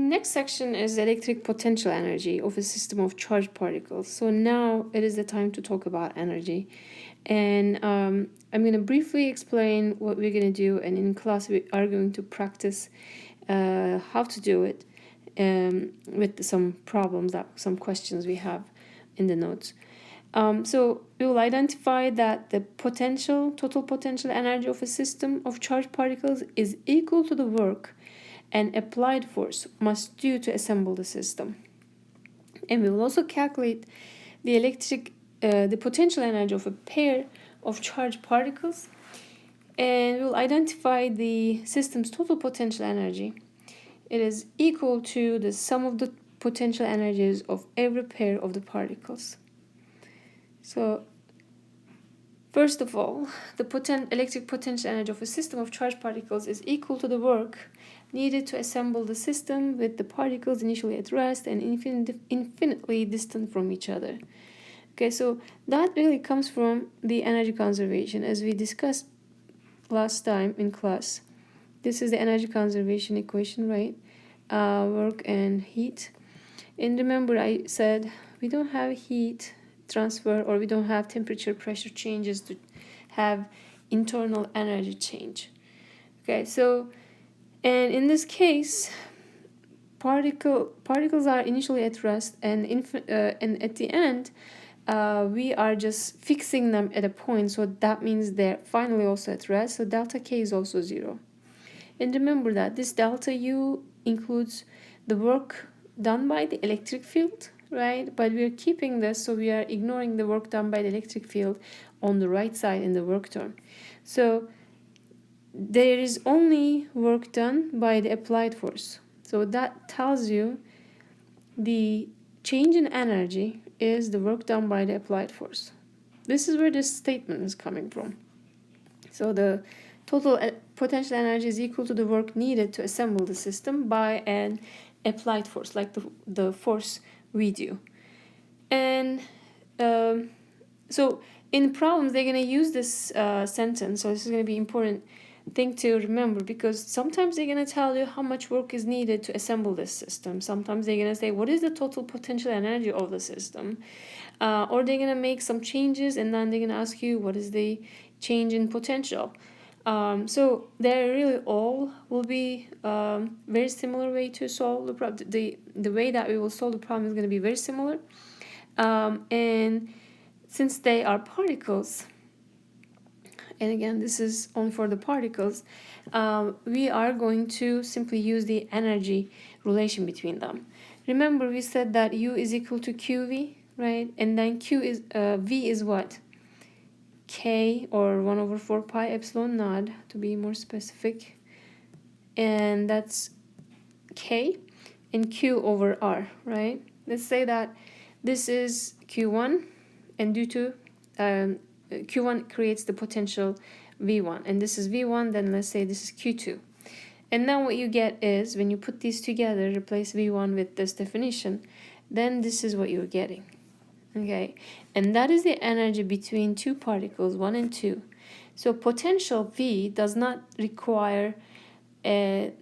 next section is electric potential energy of a system of charged particles. So now it is the time to talk about energy. And I'm going to briefly explain what we're going to do. And in class, we are going to practice how to do it with some problems, some questions we have in the notes. So we will identify that the total potential energy of a system of charged particles is equal to the work and applied force must do to assemble the system. And we will also calculate the potential energy of a pair of charged particles, and we'll identify the system's total potential energy. It is equal to the sum of the potential energies of every pair of the particles. So first of all, the electric potential energy of a system of charged particles is equal to the work needed to assemble the system with the particles initially at rest and infinitely distant from each other. Okay, so that really comes from the energy conservation, as we discussed last time in class. This is the energy conservation equation, right? Work and heat. And remember, I said we don't have heat transfer, or we don't have temperature pressure changes to have internal energy change. Okay, so, and in this case, particles are initially at rest, and at the end, we are just fixing them at a point, so that means they're finally also at rest, so delta K is also 0. And remember that this delta U includes the work done by the electric field, right? But we're keeping this, so we are ignoring the work done by the electric field on the right side in the work term. So there is only work done by the applied force. So that tells you the change in energy is the work done by the applied force. This is where this statement is coming from. So the total potential energy is equal to the work needed to assemble the system by an applied force, like the force we do. And so in problems, they're going to use this sentence. So this is going to be important thing to remember, because sometimes they're going to tell you how much work is needed to assemble this system. Sometimes they're going to say, what is the total potential energy of the system? Or they're going to make some changes, and then they're going to ask you, what is the change in potential? So they're really all will be very similar way to solve the problem. The way that we will solve the problem is going to be very similar. And since they are particles, and again, this is only for the particles, we are going to simply use the energy relation between them. Remember, we said that U is equal to QV, right? And then V is what? K, or 1 over 4 pi epsilon naught, to be more specific. And that's K, and Q over R, right? Let's say that this is Q1, and due to Q1 creates the potential V1, and this is V1, then let's say this is Q2. And now what you get is, when you put these together, replace V1 with this definition, then this is what you're getting. Okay, and that is the energy between two particles, 1 and 2. So potential V does not require an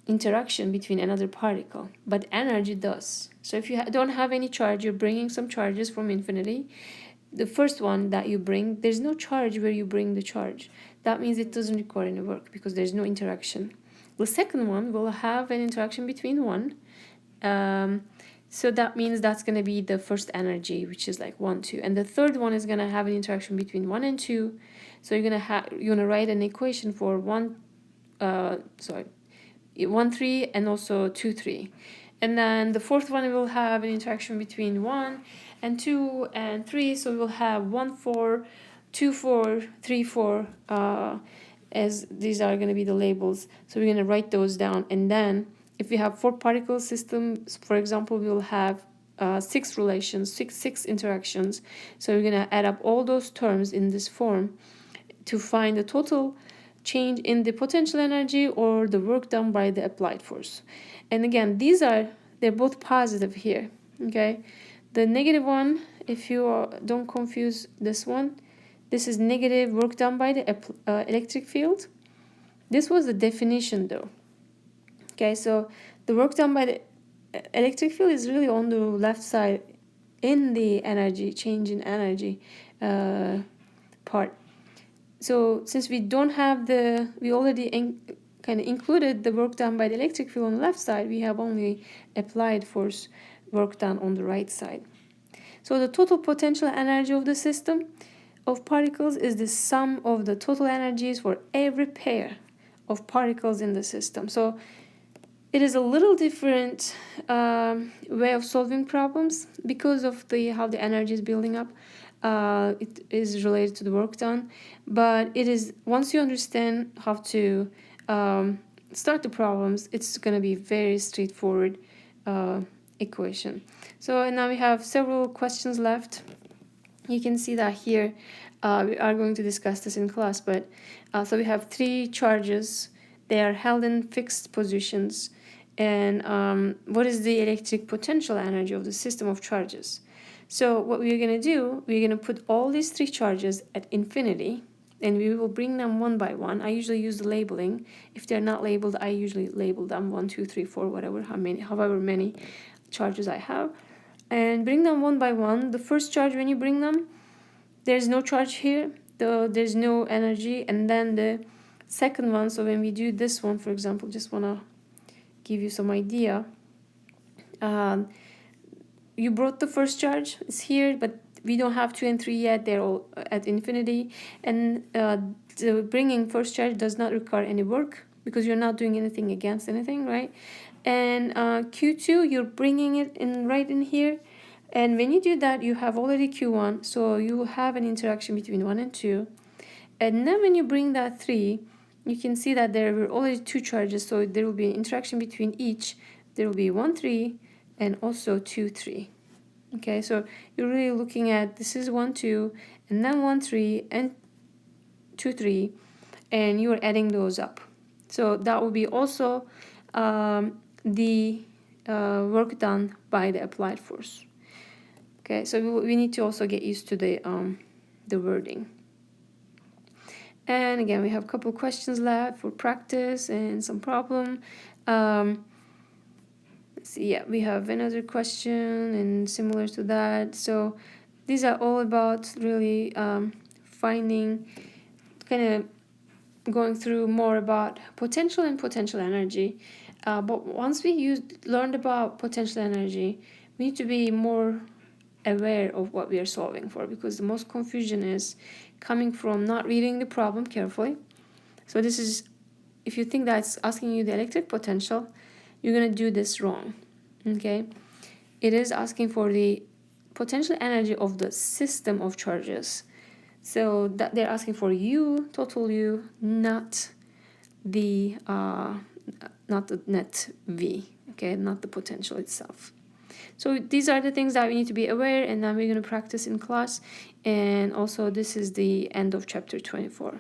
interaction between another particle, but energy does. So if you don't have any charge, you're bringing some charges from infinity. The first one that you bring, there's no charge where you bring the charge. That means it doesn't require any work because there's no interaction. The second one will have an interaction between 1. So that means that's going to be the first energy, which is like 1, 2. And the third one is going to have an interaction between 1 and 2. So you're going to write an equation for 1, 3, and also 2, 3. And then the fourth one will have an interaction between 1 and 2 and 3. So we will have 1, 4, 2, 4, 3, 4, as these are going to be the labels. So we're going to write those down. And then if we have 4 particle systems, for example, we will have 6 relations, six interactions. So we're going to add up all those terms in this form to find the total change in the potential energy or the work done by the applied force. And again, they're both positive here, okay? The negative one, if you don't confuse this one, this is negative work done by the electric field. This was the definition though. Okay, so the work done by the electric field is really on the left side in the energy, change in energy part. So since we don't have we already kind of included the work done by the electric field on the left side, we have only applied force work done on the right side. So the total potential energy of the system of particles is the sum of the total energies for every pair of particles in the system. So it is a little different way of solving problems because of how the energy is building up. It is related to the work done, but it is, once you understand how to start the problems, it's going to be very straightforward equation. So and now we have several questions left. You can see that here. We are going to discuss this in class, but so we have 3 charges. They are held in fixed positions. And what is the electric potential energy of the system of charges? So what we're going to do, we're going to put all these 3 charges at infinity, and we will bring them one by one. I usually use the labeling. If they're not labeled, I usually label them 1, 2, 3, 4, whatever, however many charges I have, and bring them one by one. The first charge, when you bring them, there's no charge here, there's no energy. And then the second one, so when we do this one, for example, just want to give you some idea. You brought the first charge, it's here, but we don't have 2 and 3 yet, they're all at infinity. And the bringing first charge does not require any work because you're not doing anything against anything, right? And Q2, you're bringing it in right in here. And when you do that, you have already Q1, so you have an interaction between 1 and 2. And then when you bring that 3, you can see that there were already 2 charges, so there will be an interaction between each. There will be 1, 3, and also 2, 3. Okay, so you're really looking at, this is 1, 2, and then 1, 3, and 2, 3, and you're adding those up. So that will be also the work done by the applied force. Okay, so we need to also get used to the wording. And again, we have a couple questions left for practice and some problem. Let's see, yeah, we have another question and similar to that. So these are all about really finding, kind of going through more about potential and potential energy. But once we learned about potential energy, we need to be more aware of what we are solving for, because the most confusion is coming from not reading the problem carefully. So this is, if you think that's asking you the electric potential, you're going to do this wrong. Okay, it is asking for the potential energy of the system of charges. So that they're asking for U, total U, not the net V, okay, not the potential itself. So these are the things that we need to be aware, and then we're going to practice in class. And also this is the end of chapter 24.